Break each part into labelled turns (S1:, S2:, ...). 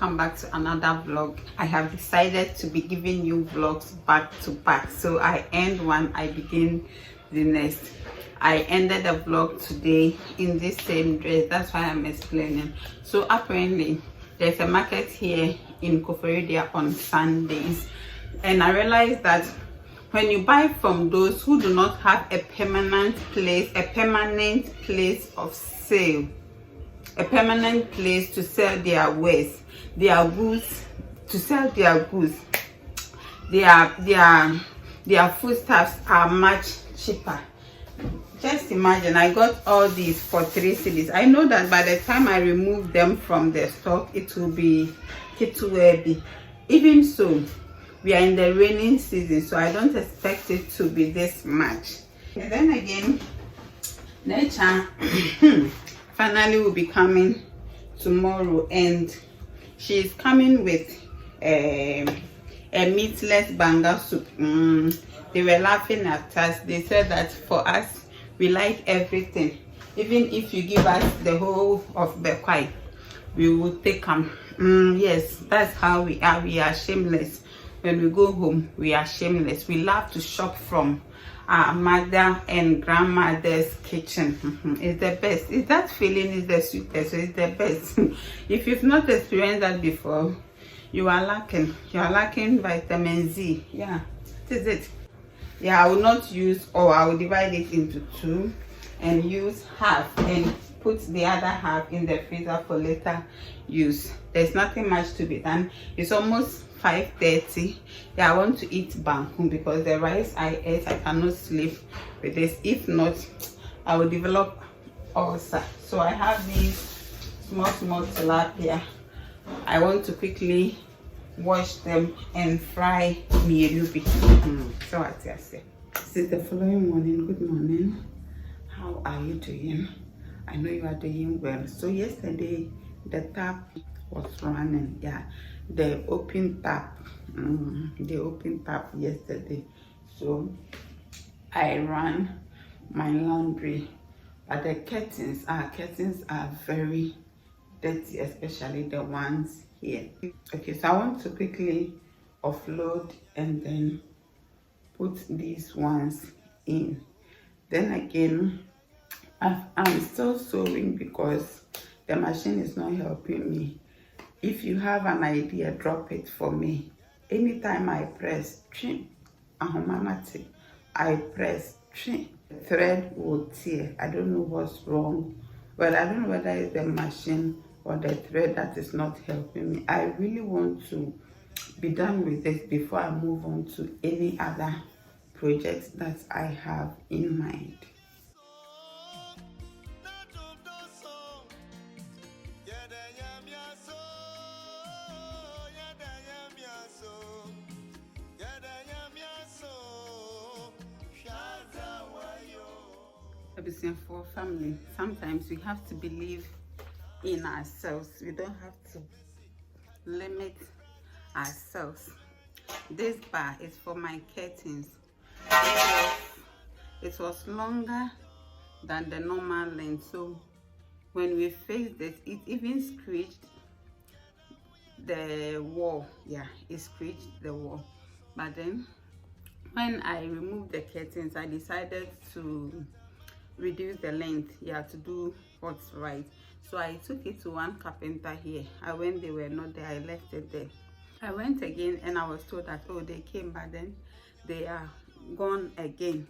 S1: welcome back to another vlog. I have decided to be giving you vlogs back to back, so I end one, I begin the next. I ended the vlog today in this same dress, that's why I'm explaining. So apparently there's a market here in Koforidia on Sundays, and I realized that when you buy from those who do not have a permanent place of sale, a permanent place to sell their wares, their goods, to sell their goods, their foodstuffs are much cheaper. Just imagine, I got all these for 3 cedis. I know that by the time I remove them from the stock, it will be kitwebi. Even so, we are in the raining season, so I don't expect it to be this much. And then again, nature finally will be coming tomorrow, and she's coming with a meatless banga soup. They were laughing at us. They said that for us, we like everything. Even if you give us the whole of Bekwai, we will take them. Yes, that's how we are. We are shameless. When we go home, we are shameless. We love to shop from our mother and grandmother's kitchen. It's the best. It's that feeling is the sweetest. So it's the best. If you've not experienced that before, you are lacking. You are lacking vitamin Z. Yeah, this is it. Yeah, I will not use, or I will divide it into 2 and use half and put the other half in the freezer for later use. There's nothing much to be done. It's almost 5:30. Yeah, I want to eat banku because the rice I ate, I cannot sleep with this. If not, I will develop ulcer. So I have these small tilapia. I want to quickly wash them and fry mielubi. So what I say. This is the following morning. Good morning. How are you doing? I know you are doing well. So yesterday the tap was running. Yeah, the open tap. The open tap yesterday. So I ran my laundry, but the curtains are very dirty, especially the ones here. Okay, so I want to quickly offload and then put these ones in. Then again, I'm still sewing because the machine is not helping me. If you have an idea, drop it for me. Anytime I press I press thread will tear. I don't know what's wrong. Well, I don't know whether it's the machine or the thread that is not helping me. I really want to be done with this before I move on to any other projects that I have in mind. For family, sometimes we have to believe in ourselves. We don't have to limit ourselves. This bar is for my curtains. It was longer than the normal length, so when we faced it, it even scratched the wall. Yeah, it scratched the wall. But then when I removed the curtains, I decided to reduce the length, yeah, to do what's right. So I took it to one carpenter here. When they were not there, I left it there. I went again and I was told that, oh, they came, but then they are gone again.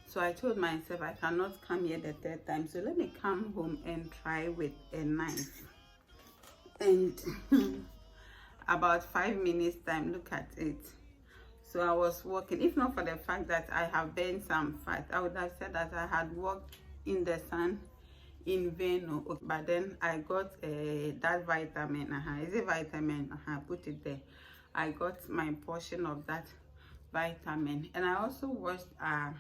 S1: So I told myself I cannot come here the 3rd time, so let me come home and try with a knife. And about 5 minutes time, look at it. So I was walking. If not for the fact that I have burned some fat, I would have said that I had walked in the sun in vain. But then I got that vitamin. Is it vitamin? Put it there. I got my portion of that vitamin, and I also washed our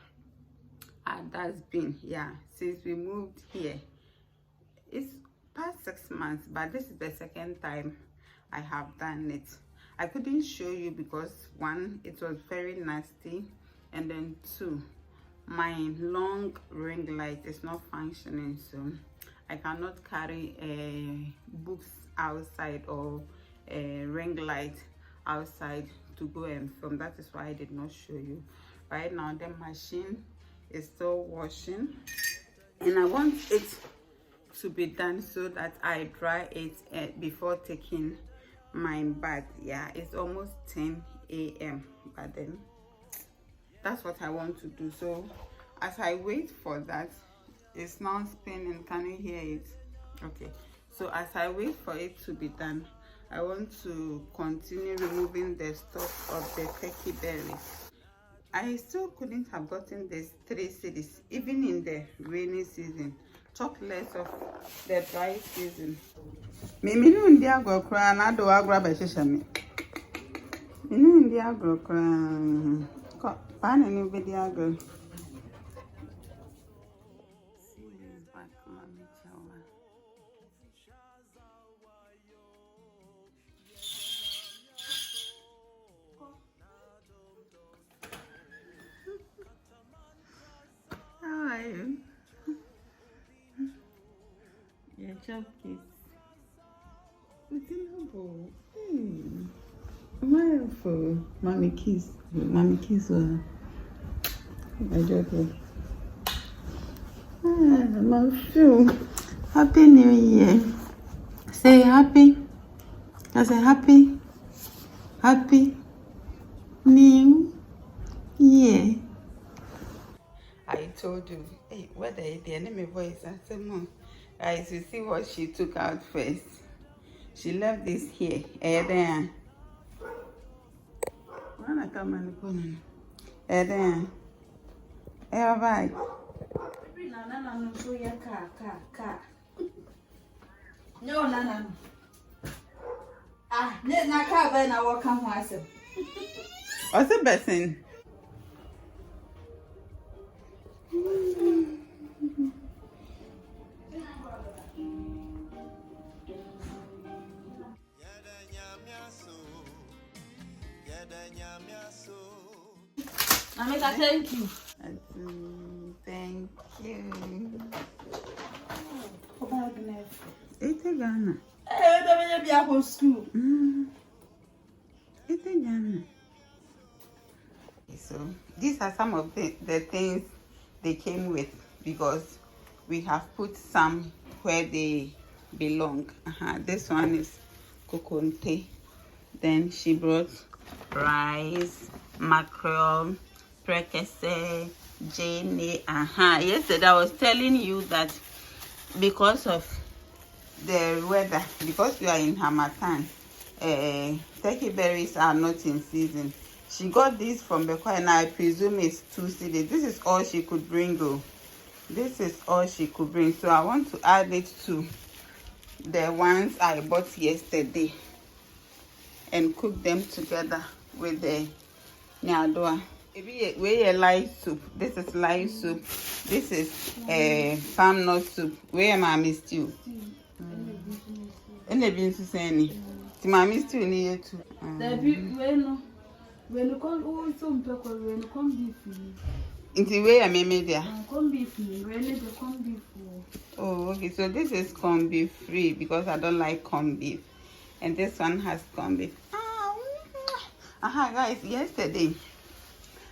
S1: dustbin. Yeah, since we moved here, it's past 6 months, but this is the 2nd time I have done it. I couldn't show you because 1, it was very nasty, and then 2, my long ring light is not functioning, so I cannot carry books outside or ring light outside to go and film. That is why I did not show you. Right now the machine is still washing, and I want it to be done so that I dry it before taking my bath. Yeah, it's almost 10 a.m. but then that's what I want to do. So as I wait for that, it's now spinning. Can you hear it? Okay, so as I wait for it to be done, I want to continue removing the stalk of the turkey berries. I still couldn't have gotten these 3 cedis even in the rainy season, talk less of the dry season. Me no ndi agro kra na do agro ba hihye me. Me no ndi agro kra. Ko pa na ni be di agro. How are you? Yeah, chop this. What's in the bowl? Wonderful. Mommy kiss. Mommy kiss her. I just my feel. Happy New Year. Say happy. I say happy. Happy New Year. I told you, hey, whether the enemy voice, I said, Mom, guys, you see what she took out first. She left this here, then. When I come and put it, then. Right.
S2: No. Ah, na car by na walk on myself.
S1: What's the best thing?
S2: Amika, thank you.
S1: Thank you.
S2: Oh, goodness.
S1: It's a Ghana.
S2: Hey, don't be at school.
S1: It's a Ghana. So these are some of the things they came with, because we have put some where they belong. This one is kokonte. Then she brought rice, mackerel, prekese, jene. Yesterday I was telling you that because of the weather, because we are in Harmattan, turkey berries are not in season. She got this from Beko, and I presume it's 2 cedis. This is all she could bring. This is all she could bring. So I want to add it to the ones I bought yesterday and cook them together with the nyadua. We live soup. This is live soup. This is farm nut soup. Where am I stew? And the beans to say Timami stew near too.
S2: When you come, oh, some people when you come beef.
S1: Into where I made there.
S2: Come beef, really, the come beef.
S1: Oh, okay. So this is corned beef free because I don't like corned beef, and this one has corned beef. Guys, yesterday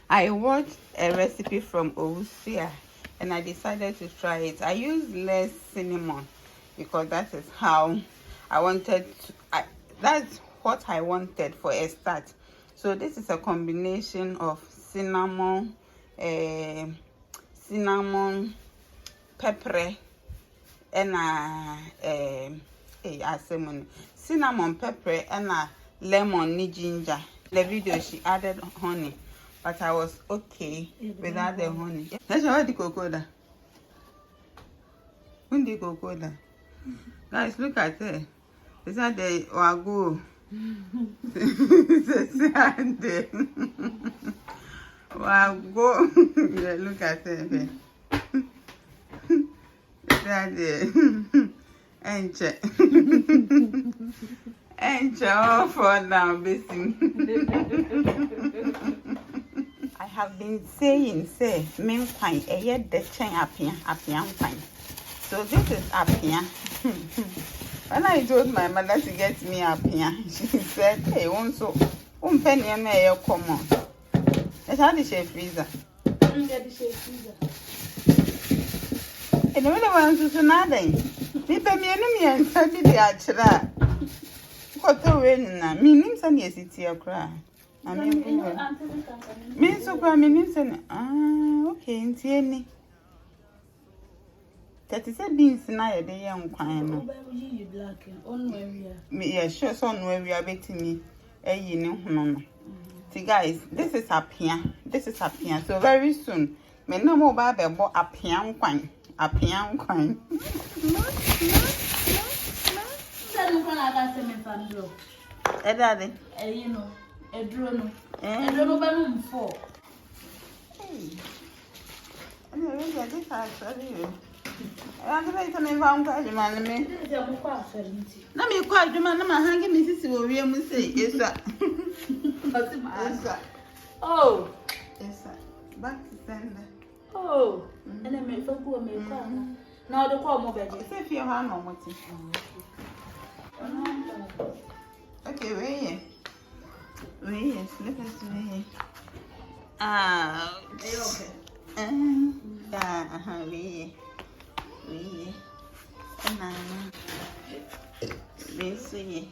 S1: I watched a recipe from Owusia and I decided to try it. I used less cinnamon because that is how I wanted to, that's what I wanted for a start. So this is a combination of cinnamon, pepper, and cinnamon, pepper, and lemon, ni ginger. The video she added honey, but I was okay without the honey. That's how the cocoa. When the cocoa, guys, look at it. Is that the wagu? Wagu. Look at it. Is that the enche? Enche for now, basically. I have been saying, main pine, a yet the chain up here, fine. So this is up here. When I told my mother to get me a pia, she said, hey, also, penny and a common. That's how the chef freezer.
S2: Get the shape freezer.
S1: And the other ones is another. Me pay me enemy and study the archer. What the win, meaning some yes, it's your cry. I mean, so cry, means okay, in Tierney. That is a beans and I a day young quine. Yeah, sure, son, where we are betting me. You know, see, guys, this is up here. This is up here. So, very soon, me no more baby bought a piano quine. A piano quine. Daddy,
S2: you know, a drone. I don't know about four.
S1: I just had to I'm going to make one question, man. Let me quite the man. I'm hanging Mrs. William say, yes, sir. Yes, sir.
S2: Oh,
S1: yes, sir. Back to sender.
S2: Oh, and I made for poor me. Now the call more better.
S1: If you have no more. Okay, wait. Wait, let us wait. Ah, okay. We see.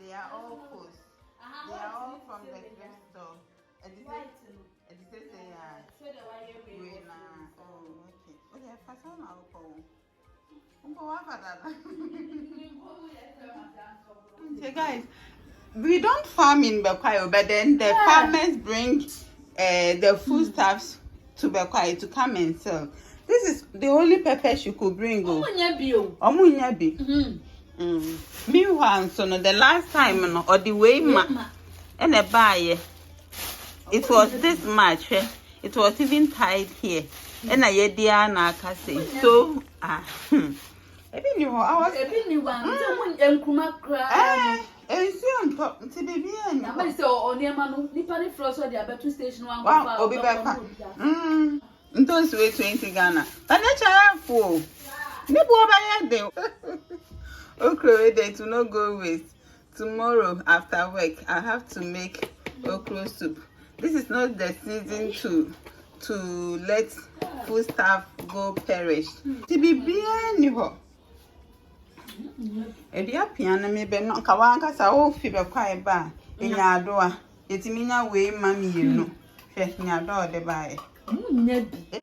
S1: They are all foods. They are all from the thrift store. And this is they are. Oh, okay. Okay, first one I'll call. Okay, guys, we don't farm in Bekwayo, but then the farmers bring the foodstuffs to Bekwayo to come and sell. This is the only pepper she could bring. Meanwhile, so the last time or the way and a buy it was this much. It was even tied here. And I had Diana Cassie. So I was
S2: and Kuma cry.
S1: And soon talk to the baby.
S2: I saw on your man, Nippon Frost or the other two-station one.
S1: I'll be back. Don't wait 20 Ghana. But that's a fool. Okra day to not go waste. Tomorrow after work, I have to make okra soup. This is not the season to let food stuff go perish. To be bien, if you piano, maybe not Kawanka, so fever quiet bar in your door. It's me now way, mammy, you know. Fetch me a door, the buy.